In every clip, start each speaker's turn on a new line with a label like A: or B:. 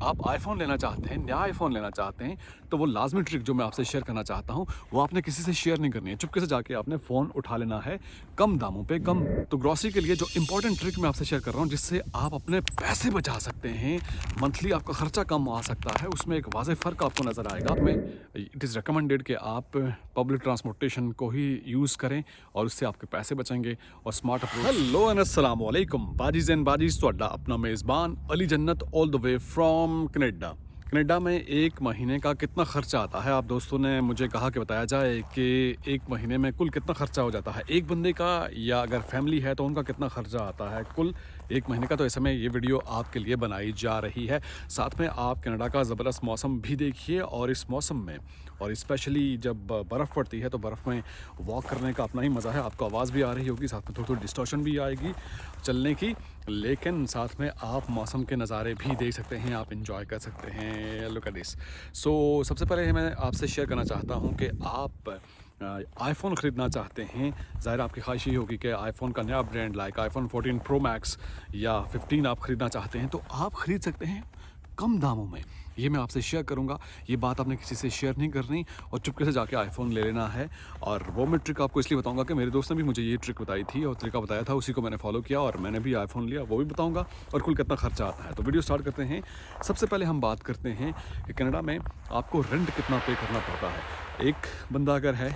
A: आप आईफोन लेना चाहते हैं, नया आईफोन लेना चाहते हैं, तो वो लाज़मी ट्रिक जो मैं आपसे शेयर करना चाहता हूँ, वो आपने किसी से शेयर नहीं करनी है। चुपके से जाके आपने फ़ोन उठा लेना है, कम दामों पे कम। तो ग्रॉसरी के लिए जो इम्पोर्टेंट ट्रिक मैं आपसे शेयर कर रहा हूँ, जिससे आप अपने पैसे बचा सकते हैं, मंथली आपका खर्चा कम आ सकता है, उसमें एक वाज़ेह फ़र्क आपको नज़र आएगा। में इट इज़ रिकमेंडेड कि आप पब्लिक ट्रांसपोर्टेशन को ही यूज़ करें और उससे आपके पैसे बचेंगे और स्मार्ट अप्रोच। हेलो एंड अस्सलाम वालेकुम बाजीज़ एंड बाजीज़, ਤੁਹਾਡਾ अपना मेज़बान अली जन्नत all the way from Canada. Canada में एक महीने का कितना खर्चा आता है, आप दोस्तों ने मुझे कहा कि बताया जाए कि एक महीने में कुल कितना खर्चा हो जाता है एक बंदे का, या अगर फैमिली है तो उनका कितना खर्चा आता है कुल एक महीने का। तो ऐसे में ये वीडियो आपके लिए बनाई जा रही है। साथ में आप कनाडा का ज़बरदस्त मौसम भी देखिए, और इस मौसम में और स्पेशली जब बर्फ़ पड़ती है तो बर्फ़ में वॉक करने का अपना ही मज़ा है। आपको आवाज़ भी आ रही होगी, साथ में थोड़ी थोड़ी डिस्टॉर्शन भी आएगी चलने की, लेकिन साथ में आप मौसम के नज़ारे भी देख सकते हैं, आप इंजॉय कर सकते हैं। Look at this. सो सबसे पहले मैं आपसे शेयर करना चाहता हूँ कि आप आईफोन ख़रीदना चाहते हैं। ज़ाहिर आपकी ख्वाहिश ये होगी कि आईफोन का नया brand like iPhone 14 pro max या 15 आप ख़रीदना चाहते हैं, तो आप ख़रीद सकते हैं कम दामों में। ये मैं आपसे शेयर करूंगा, ये बात आपने किसी से शेयर नहीं करनी और चुपके से जाके आईफोन ले लेना है। और वो मैं ट्रिक आपको इसलिए बताऊंगा कि मेरे दोस्त ने भी मुझे ये ट्रिक बताई थी और तरीका बताया था, उसी को मैंने फॉलो किया और मैंने भी आईफोन लिया, वो भी बताऊंगा और कुल कितना खर्चा आता है। तो वीडियो स्टार्ट करते हैं। सबसे पहले हम बात करते हैं कि कनाडा में आपको रेंट कितना पे करना पड़ता है। एक बंदा अगर है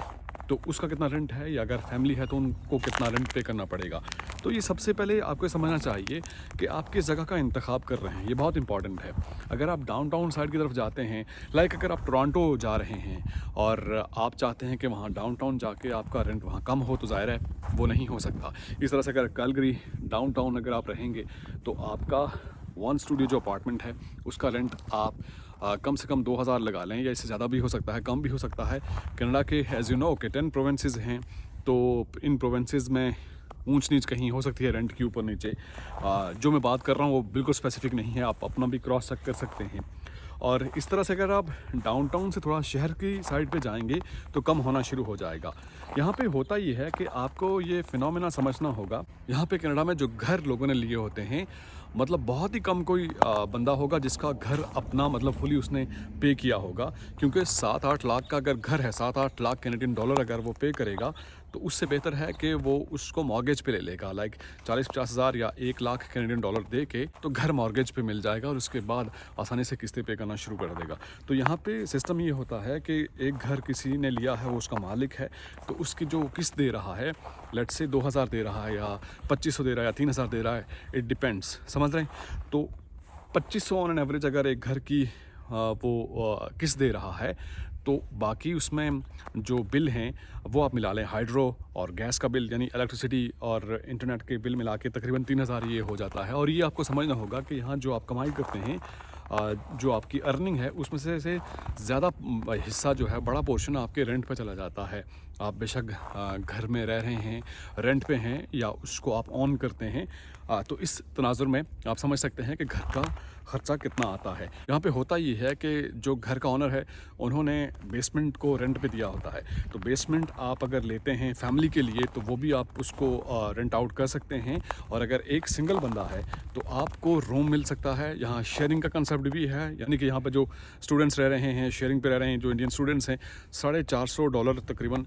A: तो उसका कितना रेंट है, या अगर फैमिली है तो उनको कितना रेंट पे करना पड़ेगा। तो ये सबसे पहले आपको समझना चाहिए कि आप किस जगह का इंतखाब कर रहे हैं, ये बहुत इंपॉर्टेंट है। अगर आप डाउनटाउन साइड की तरफ जाते हैं, लाइक अगर आप टोरंटो जा रहे हैं और आप चाहते हैं कि वहाँ डाउनटाउन जाके आपका रेंट वहाँ कम हो, तो ज़ाहिर है वो नहीं हो सकता। इस तरह से अगर कैलगरी डाउनटाउन अगर आप रहेंगे तो आपका वन स्टूडियो जो अपार्टमेंट है उसका रेंट आप कम से कम 2000 लगा लें, या इससे ज़्यादा भी हो सकता है, कम भी हो सकता है। कनाडा के एज़ यू नो के 10 प्रोविंसेस हैं, तो इन प्रोविंसेस में ऊंच नीच कहीं हो सकती है रेंट के ऊपर नीचे। जो मैं बात कर रहा हूँ वो बिल्कुल स्पेसिफिक नहीं है, आप अपना भी क्रॉस चेक कर सकते हैं। और इस तरह से अगर आप डाउनटाउन से थोड़ा शहर की साइड पे जाएंगे तो कम होना शुरू हो जाएगा। यहाँ पे होता ये है कि आपको ये फिनोमेना समझना होगा। यहाँ पे कनाडा में जो घर लोगों ने लिए होते हैं, मतलब बहुत ही कम कोई बंदा होगा जिसका घर अपना मतलब फुली उसने पे किया होगा, क्योंकि 7-8 लाख का अगर घर है, 7-8 लाख कैनेडियन डॉलर अगर वो पे करेगा तो उससे बेहतर है कि वो उसको मॉर्गेज पे ले लेगा, लाइक 40-50 हज़ार या 1 लाख कैनेडियन डॉलर दे के तो घर मॉर्गेज पे मिल जाएगा और उसके बाद आसानी से किस्तें पे करना शुरू कर देगा। तो यहाँ पे सिस्टम ये होता है कि एक घर किसी ने लिया है, वो उसका मालिक है, तो उसकी जो किस्त दे रहा है, लेट से 2000 दे रहा है या 2500 दे रहा है या 3000 दे रहा है, इट डिपेंड्स, समझ रहे हैं। तो 2500 ऑन एन एवरेज अगर एक घर की वो किस्त दे रहा है, तो बाकी उसमें जो बिल हैं वो आप मिला लें, हाइड्रो और गैस का बिल यानी इलेक्ट्रिसिटी और इंटरनेट के बिल मिला के तकरीबन 3000 ये हो जाता है। और ये आपको समझना होगा कि यहाँ जो आप कमाई करते हैं, जो आपकी अर्निंग है उसमें से ज़्यादा हिस्सा जो है, बड़ा पोर्शन आपके रेंट पे चला जाता है। आप बेशक घर में रह रहे हैं, रेंट पे हैं, या उसको आप ऑन करते हैं, तो इस तनाजुर में आप समझ सकते हैं कि घर का ख़र्चा कितना आता है। यहाँ पे होता ये है कि जो घर का ओनर है उन्होंने बेसमेंट को रेंट पे दिया होता है, तो बेसमेंट आप अगर लेते हैं फैमिली के लिए तो वो भी आप उसको रेंट आउट कर सकते हैं। और अगर एक सिंगल बंदा है तो आपको रूम मिल सकता है। यहाँ शेयरिंग का कंसेप्ट भी है, यानी कि यहाँ पे जो स्टूडेंट्स रह रहे हैं, शेयरिंग पे रह रहे हैं, जो इंडियन स्टूडेंट्स हैं, $450 तकरीबन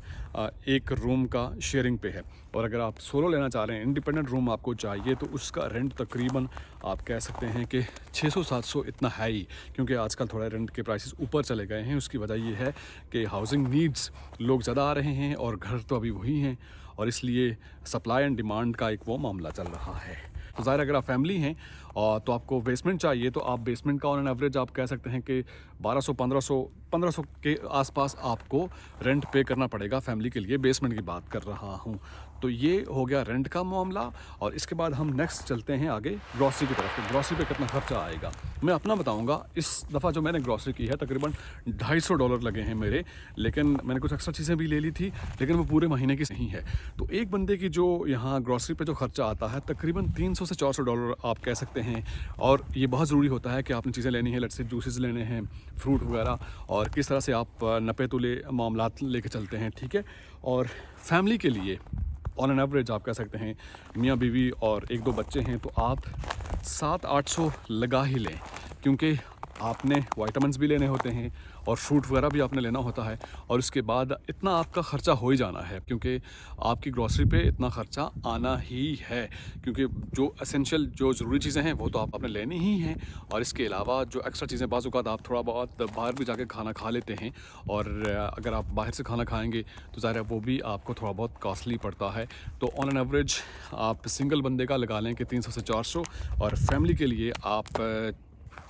A: एक रूम का शेयरिंग पे है। और अगर आप सोलो लेना चाह रहे हैं, इंडिपेंडेंट रूम आपको चाहिए, तो उसका रेंट तकरीबन आप कह सकते हैं कि 600-700 इतना है ही, क्योंकि आजकल थोड़ा रेंट के प्राइसेस ऊपर चले गए हैं। उसकी वजह ये है कि हाउसिंग नीड्स लोग ज़्यादा आ रहे हैं और घर तो अभी वही हैं, और इसलिए सप्लाई एंड डिमांड का एक वो मामला चल रहा है। तो ज़ाहिर अगर आप फैमिली हैं और तो आपको बेसमेंट चाहिए, तो आप बेसमेंट का ऑन एन एवरेज आप कह सकते हैं कि 1200-1500 के आसपास आपको रेंट पे करना पड़ेगा फैमिली के लिए। बेसमेंट की बात कर रहा हूँ। तो ये हो गया रेंट का मामला। और इसके बाद हम नेक्स्ट चलते हैं आगे ग्रॉसरी की तरफ। तो ग्रॉसरी पे कितना खर्चा आएगा मैं अपना बताऊंगा। इस दफ़ा जो मैंने ग्रॉसरी की है तकरीबन $250 लगे हैं मेरे, लेकिन मैंने कुछ एक्स्ट्रा चीज़ें भी ले ली थी, लेकिन वो पूरे महीने की नहीं है। तो एक बंदे की जो यहाँ ग्रॉसरी पे जो खर्चा आता है तकरीबन $300 से $400 आप कह सकते हैं। और ये बहुत ज़रूरी होता है कि आपने चीज़ें लेनी है, लेट से जूसेस लेने हैं, फ्रूट वगैरह, और किस तरह से आप नपे तुले मामलात लेके चलते हैं, ठीक है। और फैमिली के लिए ऑन एन एवरेज आप कह सकते हैं, मियाँ बीवी और 1-2 बच्चे हैं, तो आप 700-800 लगा ही लें, क्योंकि आपने विटामिन्स भी लेने होते हैं और फ्रूट वगैरह भी आपने लेना होता है, और उसके बाद इतना आपका ख़र्चा हो ही जाना है, क्योंकि आपकी ग्रॉसरी पे इतना ख़र्चा आना ही है, क्योंकि जो एसेंशियल जो ज़रूरी चीज़ें हैं वो तो आपने लेनी ही हैं, और इसके अलावा जो एक्स्ट्रा चीज़ें बाज़ औक़ात आप थोड़ा बहुत बाहर भी जाके खाना खा लेते हैं, और अगर आप बाहर से खाना खाएँगे तो ज़ाहिर है वो भी आपको थोड़ा बहुत कॉस्टली पड़ता है। तो ऑन एन एवरेज आप सिंगल बंदे का लगा लें कि 300 से 400, और फैमिली के लिए आप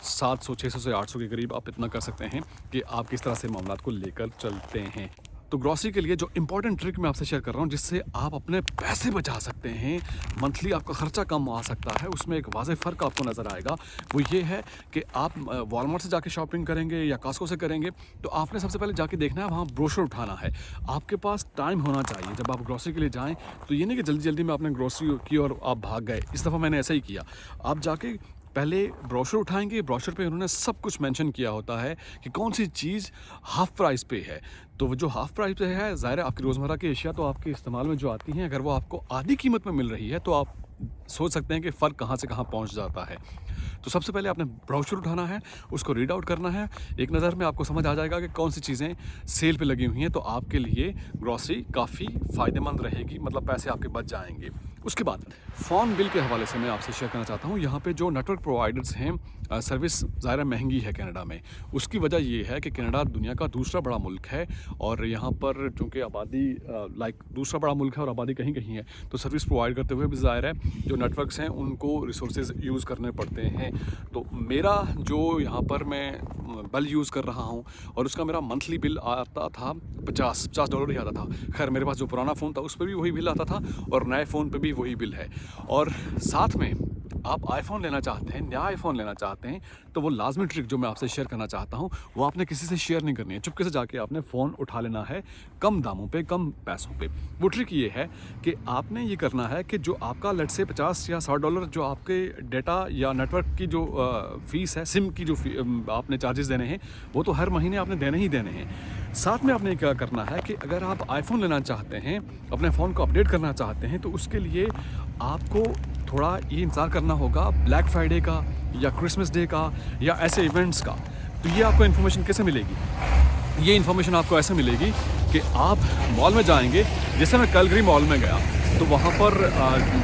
A: 700 600 से 800 के करीब आप इतना कर सकते हैं कि आप किस तरह से मामलात को लेकर चलते हैं। तो ग्रॉसरी के लिए जो इंपॉर्टेंट ट्रिक मैं आपसे शेयर कर रहा हूँ जिससे आप अपने पैसे बचा सकते हैं, मंथली आपका खर्चा कम आ सकता है, उसमें एक वाज़ेह फ़र्क आपको नज़र आएगा। वो ये है कि आप वॉलमार्ट से जाके शॉपिंग करेंगे या कॉस्को से करेंगे, तो आपने सबसे पहले जाके देखना है, वहाँ ब्रोशर उठाना है। आपके पास टाइम होना चाहिए जब आप ग्रॉसरी के लिए जाएँ, तो ये नहीं कि जल्दी जल्दी में आपने ग्रॉसरी की और आप भाग गए। इस दफ़ा मैंने ऐसा ही किया। आप जाके पहले ब्रोशर उठाएंगे, ब्रोशर पे उन्होंने सब कुछ मेंशन किया होता है कि कौन सी चीज़ हाफ़ प्राइस पे है। तो वो जो हाफ़ प्राइस पे है, ज़ाहिर है आपकी रोज़मर्रा की अशिया तो आपके इस्तेमाल में जो आती हैं, अगर वो आपको आधी कीमत में मिल रही है तो आप सोच सकते हैं कि फ़र्क कहाँ से कहाँ पहुँच जाता है। तो सबसे पहले आपने ब्रोशर उठाना है, उसको रीड आउट करना है। एक नज़र में आपको समझ आ जाएगा कि कौन सी चीज़ें सेल पे लगी हुई हैं, तो आपके लिए ग्रॉसरी काफ़ी फ़ायदेमंद रहेगी, मतलब पैसे आपके बच जाएंगे। उसके बाद फ़ोन बिल के हवाले से मैं आपसे शेयर करना चाहता हूँ। यहाँ पे जो नेटवर्क प्रोवाइडर्स हैं, सर्विस ज़ाहिर महंगी है कनाडा में। उसकी वजह ये है कि कनाडा दुनिया का दूसरा बड़ा मुल्क है, और यहाँ पर चूँकि आबादी लाइक दूसरा बड़ा मुल्क है और आबादी कहीं कहीं है, तो सर्विस प्रोवाइड करते हुए भी ज़ाहिर है जो नेटवर्क्स हैं उनको रिसोर्सेज यूज़ करने पड़ते हैं। तो मेरा जो यहाँ पर मैं बिल यूज़ कर रहा हूँ, और उसका मेरा मंथली बिल आता था $50 ही आता था। खैर मेरे पास जो पुराना फ़ोन था उस पर भी वही बिल आता था, और नए फ़ोन पे भी वही बिल है। और साथ में आप आईफ़ोन लेना चाहते हैं, नया आईफ़ोन लेना चाहते हैं, तो वो लाज़मी ट्रिक जो मैं आपसे शेयर करना चाहता हूँ, वो आपने किसी से शेयर नहीं करनी है। चुपके से जाके आपने फ़ोन उठा लेना है, कम दामों पे, कम पैसों पे। वो ट्रिक ये है कि आपने ये करना है कि जो आपका लेट्स से $50 या $100 जो आपके डेटा या नेटवर्क की जो फ़ीस है, सिम की जो आपने चार्जेस देने हैं, वो तो हर महीने आपने देने ही देने हैं। साथ में आपने क्या करना है कि अगर आप आईफ़ोन लेना चाहते हैं, अपने फ़ोन को अपडेट करना चाहते हैं, तो उसके लिए आपको थोड़ा ये इंतज़ार करना होगा ब्लैक फ्राइडे का या क्रिसमस डे का या ऐसे इवेंट्स का। तो ये आपको इन्फॉर्मेशन कैसे मिलेगी? ये इन्फॉर्मेशन आपको ऐसे मिलेगी कि आप मॉल में जाएंगे। जैसे मैं कैलगरी मॉल में गया, तो वहाँ पर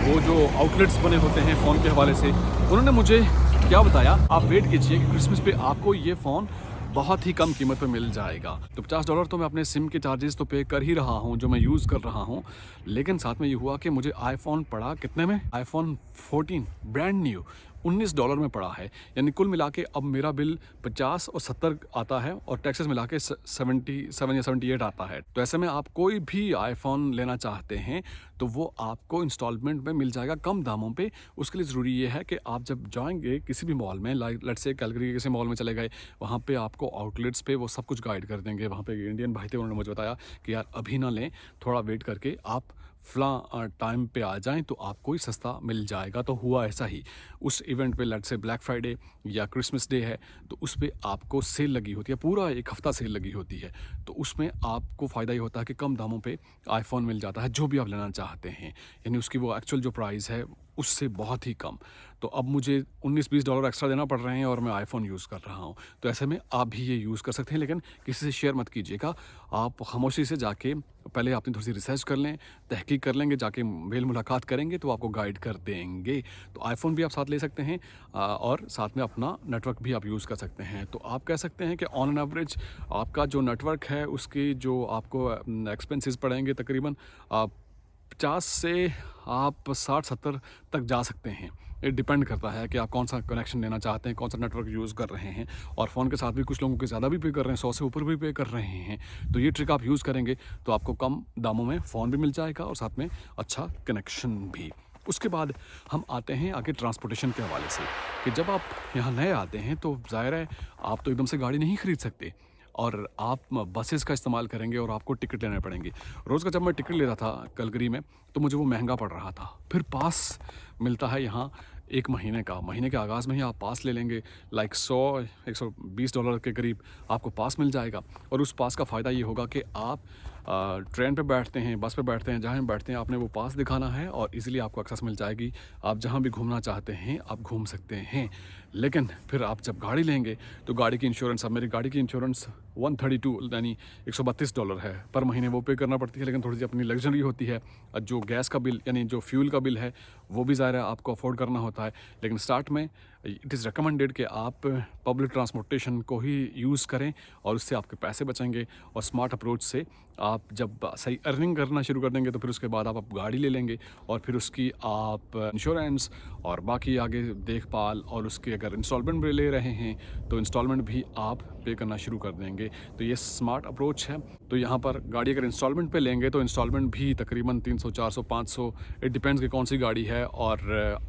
A: वो जो आउटलेट्स बने होते हैं फ़ोन के हवाले से, उन्होंने मुझे क्या बताया, आप वेट कीजिए कि क्रिसमस पे आपको ये फ़ोन बहुत ही कम कीमत पे मिल जाएगा। तो $50 तो मैं अपने सिम के चार्जेस तो पे कर ही रहा हूँ जो मैं यूज़ कर रहा हूँ, लेकिन साथ में ये हुआ कि मुझे आईफ़ोन पड़ा कितने में? आईफ़ोन 14 ब्रांड न्यू $19 में पड़ा है। यानी कुल मिला के अब मेरा बिल 50 और 70 आता है, और टैक्सेस मिला के 77 या 78 आता है। तो ऐसे में आप कोई भी आईफ़ोन लेना चाहते हैं तो वो आपको इंस्टॉलमेंट में मिल जाएगा कम दामों पे। उसके लिए ज़रूरी ये है कि आप जब जाएंगे किसी भी मॉल में, लाइक लेट्स से कैलगरी के किसी मॉल में चले गए, वहाँ पे आपको आउटलेट्स पे वो सब कुछ गाइड कर देंगे। वहाँ पे इंडियन भाई थे, उन्होंने मुझे बताया कि यार अभी ना लें, थोड़ा वेट करके आप फ़लाँ टाइम पे आ जाएं तो आपको ही सस्ता मिल जाएगा। तो हुआ ऐसा ही। उस इवेंट पे लेट्स से ब्लैक फ्राइडे या क्रिसमस डे है, तो उस पे आपको सेल लगी होती है, पूरा एक हफ़्ता सेल लगी होती है। तो उसमें आपको फ़ायदा ये होता है कि कम दामों पे आईफ़ोन मिल जाता है जो भी आप लेना चाहते हैं, यानी उसकी वो एक्चुअल जो प्राइस है उससे बहुत ही कम। तो अब मुझे $19-20 एक्स्ट्रा देना पड़ रहे हैं और मैं आईफ़ोन यूज़ कर रहा हूँ। तो ऐसे में आप भी ये यूज़ कर सकते हैं, लेकिन किसी से शेयर मत कीजिएगा। आप खामोशी से जाके पहले अपनी थोड़ी सी रिसर्च कर लें, तहकीक कर लेंगे, जाके मेल मुलाकात करेंगे तो आपको गाइड कर देंगे। तो आईफ़ोन भी आप साथ ले सकते हैं, और साथ में अपना नेटवर्क भी आप यूज़ कर सकते हैं। तो आप कह सकते हैं कि ऑन एन एवरेज आपका जो नेटवर्क है उसकी जो आपको एक्सपेंसेस पड़ेंगे तकरीबन 50 से आप 60-70 तक जा सकते हैं। ये डिपेंड करता है कि आप कौन सा कनेक्शन लेना चाहते हैं, कौन सा नेटवर्क यूज़ कर रहे हैं, और फ़ोन के साथ भी कुछ लोगों के ज़्यादा भी पे कर रहे हैं, 100 से ऊपर भी पे कर रहे हैं। तो ये ट्रिक आप यूज़ करेंगे तो आपको कम दामों में फ़ोन भी मिल जाएगा और साथ में अच्छा कनेक्शन भी। उसके बाद हम आते हैं आगे ट्रांसपोर्टेशन के हवाले से, कि जब आप यहाँ नए आते हैं तो ज़ाहिर है आप तो एकदम से गाड़ी नहीं ख़रीद सकते, और आप बसेस का इस्तेमाल करेंगे और आपको टिकट लेने पड़ेंगे। रोज़ का जब मैं टिकट ले रहा था कैलगरी में, तो मुझे वो महंगा पड़ रहा था। फिर पास मिलता है यहाँ 1 महीने का, महीने के आगाज़ में ही आप पास ले लेंगे, लाइक $100-120 के करीब आपको पास मिल जाएगा। और उस पास का फ़ायदा ये होगा कि आप ट्रेन पे बैठते हैं, बस पे बैठते हैं, जहाँ भी बैठते हैं आपने वो पास दिखाना है और ईज़िली आपको एक्सेस मिल जाएगी। आप जहाँ भी घूमना चाहते हैं आप घूम सकते हैं। लेकिन फिर आप जब गाड़ी लेंगे तो गाड़ी की इंश्योरेंस, अब मेरी गाड़ी की इंश्योरेंस 132 यानी $132 है पर महीने, वो पे करना पड़ती है। लेकिन थोड़ी सी अपनी लग्जरी होती है, जो गैस का बिल यानी जो फ्यूल का बिल है वो भी ज़ाहिर है आपको अफोर्ड करना होता है। लेकिन स्टार्ट में इट इज़ रिकमेंडेड कि आप पब्लिक ट्रांसपोर्टेशन को ही यूज़ करें और उससे आपके पैसे बचेंगे। और स्मार्ट अप्रोच से आप जब सही अर्निंग करना शुरू कर देंगे तो फिर उसके बाद आप गाड़ी ले लेंगे और फिर उसकी आप इंश्योरेंस और बाकी आगे देखभाल, और उसके अगर इंस्टॉलमेंट भी ले रहे हैं तो इंस्टॉलमेंट भी आप पे करना शुरू कर देंगे। तो ये स्मार्ट अप्रोच है। तो यहाँ पर गाड़ी अगर इंस्टॉलमेंट पे लेंगे तो इंस्टॉलमेंट भी तकरीबन 300, 400, 500, इट डिपेंड्स कि कौन सी गाड़ी है। और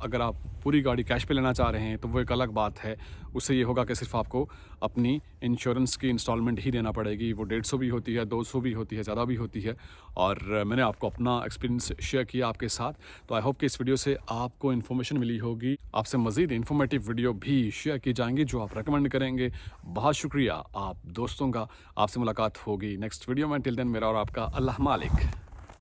A: अगर आप पूरी गाड़ी कैश पे लेना चाह रहे हैं तो वो एक अलग बात है। उससे ये होगा कि सिर्फ आपको अपनी इंश्योरेंस की इंस्टॉलमेंट ही देना पड़ेगी। वो 150 भी होती है, 200 भी होती है, ज़्यादा भी होती है। और मैंने आपको अपना एक्सपीरियंस शेयर किया आपके साथ। तो आई होप कि इस वीडियो से आपको इन्फॉर्मेशन मिली होगी। आपसे मज़ीद इन्फॉर्मेटिव वीडियो भी शेयर की जाएंगी जो आप रेकमेंड करेंगे। बहुत शुक्रिया आप दोस्तों का। आपसे मुलाकात होगी नेक्स्ट वीडियो में। टिल देन मेरा और आपका अल्लाह मालिक।